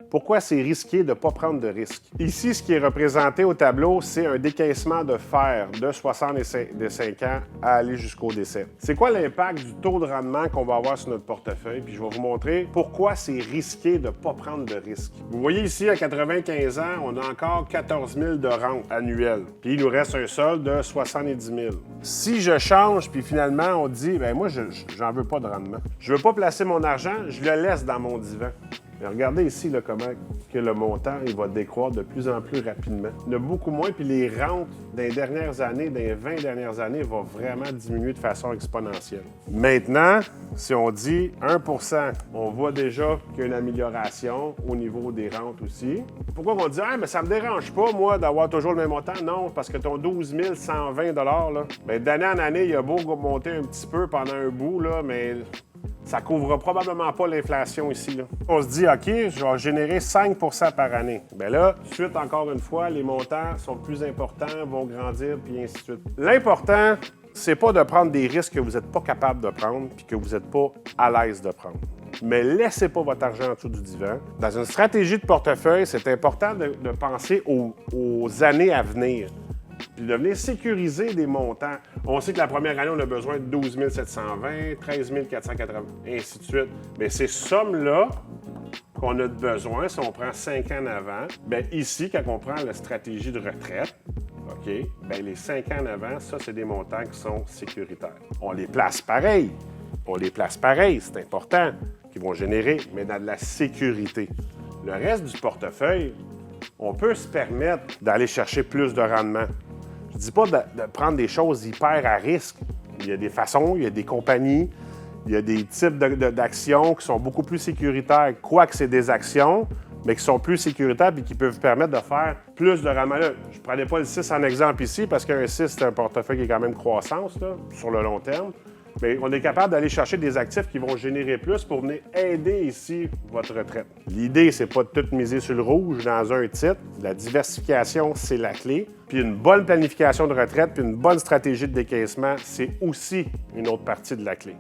pourquoi c'est risqué de ne pas prendre de risques. Ici, ce qui est représenté au tableau, c'est un décaissement de fer de 65 ans à aller jusqu'au décès. C'est quoi l'impact du taux de rendement qu'on va avoir sur notre portefeuille? Puis je vais vous montrer pourquoi c'est risqué de ne pas prendre de risques. Vous voyez ici, à 95 ans, on a encore 14 000 de rente annuelle. Puis il nous reste un solde de 70 000. Si je change, puis finalement, on dit, bien moi, j'en veux pas de rendement. Je veux pas placer mon argent, je le laisse dans mon divan. Mais regardez ici là, comment que le montant il va décroître de plus en plus rapidement. Il y en a beaucoup moins, puis les rentes des dernières années, des 20 dernières années, vont vraiment diminuer de façon exponentielle. Maintenant, si on dit 1 %, on voit déjà qu'il y a une amélioration au niveau des rentes aussi. Pourquoi on dit « Ah, mais ça me dérange pas, moi, d'avoir toujours le même montant? » Non, parce que ton 12 120 là, bien, d'année en année, il a beau monter un petit peu pendant un bout, là, mais ça ne couvre probablement pas l'inflation ici. Là. On se dit, OK, je vais générer 5 % par année. Bien là, suite, encore une fois, les montants sont plus importants, vont grandir, puis ainsi de suite. L'important, c'est pas de prendre des risques que vous n'êtes pas capable de prendre puis que vous n'êtes pas à l'aise de prendre. Mais laissez pas votre argent en dessous du divan. Dans une stratégie de portefeuille, c'est important de penser aux années à venir. Puis de venir sécuriser des montants. On sait que la première année, on a besoin de 12 720, 13 480, et ainsi de suite. Mais ces sommes-là qu'on a besoin, si on prend 5 ans en avant, bien ici, quand on prend la stratégie de retraite, OK, bien les 5 ans en avant, ça, c'est des montants qui sont sécuritaires. On les place pareil. C'est important, qu'ils vont générer, mais dans de la sécurité. Le reste du portefeuille, on peut se permettre d'aller chercher plus de rendement. Je ne dis pas de prendre des choses hyper à risque. Il y a des façons, il y a des compagnies, il y a des types d'actions qui sont beaucoup plus sécuritaires, quoique c'est des actions, mais qui sont plus sécuritaires et qui peuvent permettre de faire plus de rendement. Là, je ne prenais pas le 6 en exemple ici parce qu'un 6, c'est un portefeuille qui est quand même croissance là, sur le long terme. Mais on est capable d'aller chercher des actifs qui vont générer plus pour venir aider ici votre retraite. L'idée, c'est pas de tout miser sur le rouge dans un titre. La diversification, c'est la clé. Puis une bonne planification de retraite, puis une bonne stratégie de décaissement, c'est aussi une autre partie de la clé.